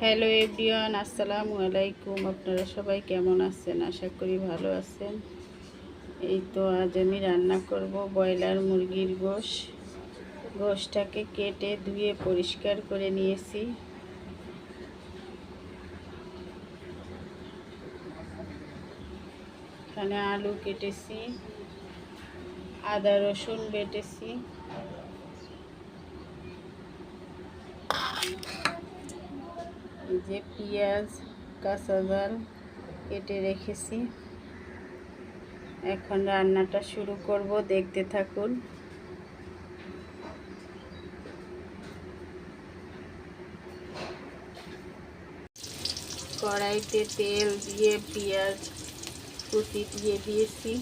Hello everyone, আসসালামু আলাইকুম। আপনারা সবাই কেমন আছেন? আশা করি ভালো আছেন। এই তো আজ আমি রান্না করব ব্রয়লার মুরগির গোশটাকে কেটে ধুয়ে পরিষ্কার করে নিয়েছি। এখানে আলু কেটেছি, আদা রসুন বেটেছি, এই যে পেঁয়াজ কাঁচা ঝাল কেটে রেখেছি। এখন রান্নাটা শুরু করব, দেখতে থাকুন। কড়াইতে তেল দিয়ে পেঁয়াজ কুচি দিয়ে দিয়েছি।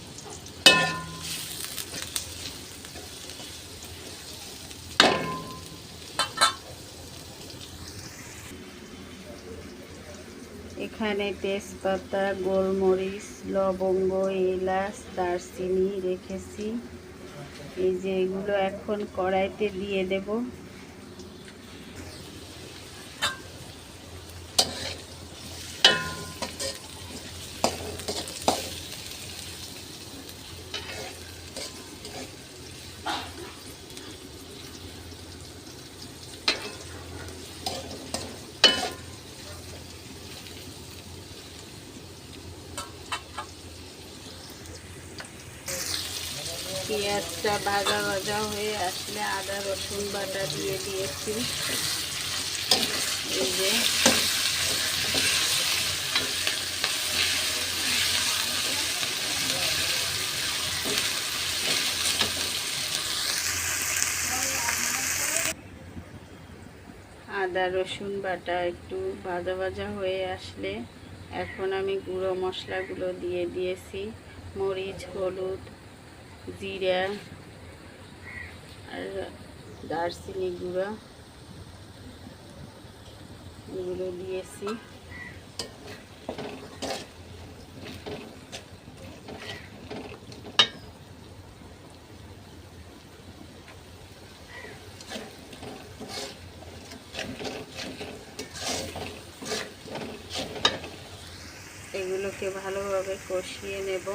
এখানে তেজপাতা, গোলমরিচ, লবঙ্গ, এলাচ, দারচিনি রেখেছি। এই যে এগুলো এখন কড়াইতে দিয়ে দেব। পেঁয়াজটা ভাজা ভাজা হয়ে আসলে আদা রসুন বাটা দিয়ে দিয়েছি। এই যে আদা রসুন বাটা একটু ভাজা ভাজা হয়ে আসলে এখন আমি গুঁড়ো মশলাগুলো দিয়ে দিয়েছি। মরিচ, হলুদ, জিরা আর দারচিনি গুঁড়া এগুলো দিয়েছি। এগুলোকে ভালোভাবে কষিয়ে নেব।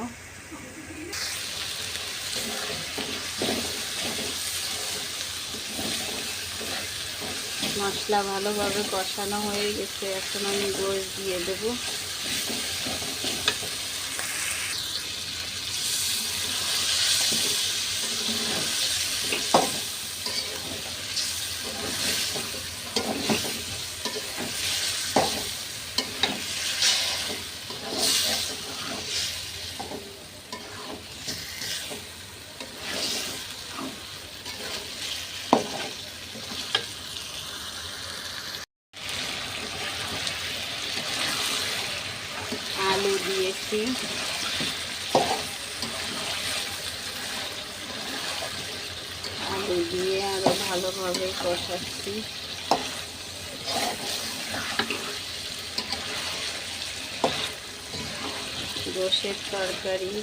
মশলা ভালোভাবে কষানো হয়ে গেছে, এখন আমি গোশ দিয়ে দেব। আলু দিয়েছি। আলু দিয়ে আরো ভালোভাবে কষাচ্ছি। গোশের তরকারি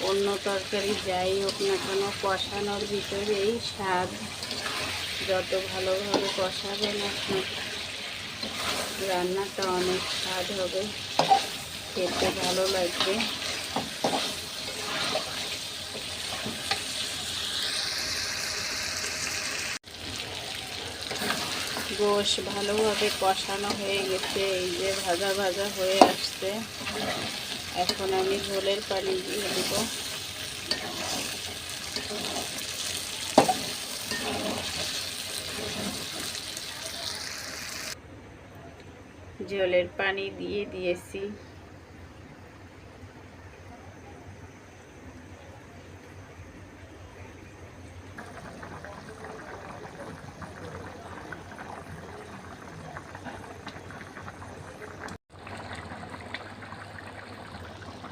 অন্য তরকারি যাই হোক না কেন, কষানোর ভিতরেই স্বাদ। যত ভালোভাবে কষাবেন আপনার রান্নাটা অনেক স্বাদ হবে, খেতে ভালো লাগবে। গোশ ভালোভাবে কষানো হয়ে গেছে, এই যে ভাজা ভাজা হয়ে আসছে। এখন আমি ঝোলের পানি দিয়ে দেব। ঝোলের পানি দিয়ে দিয়েছি।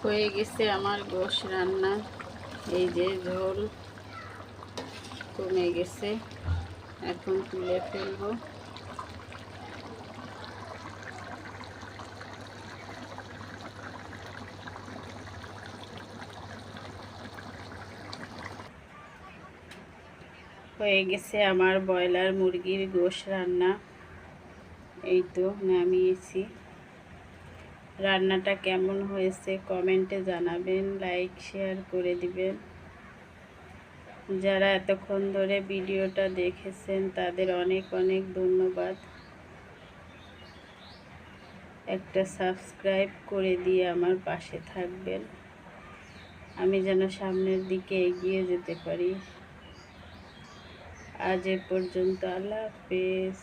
হয়ে গেছে আমার গোশ রান্না। এই যে ঝোল কমে গেছে, এখন তুলে ফেলবো। হয়ে গেছে আমার ব্রয়লার মুরগির গোশ রান্না। এই তো নামিয়েছি। রান্নাটা কেমন হয়েছে কমেন্টে জানাবেন, লাইক শেয়ার করে দিবেন। যারা এতক্ষণ ধরে ভিডিওটা দেখেছেন তাদের অনেক অনেক ধন্যবাদ। একটা সাবস্ক্রাইব করে দিয়ে আমার পাশে থাকবেন, আমি যেন সামনের দিকে এগিয়ে যেতে পারি। আজ এ পর্যন্ত, আল্লাহ হাফেজ।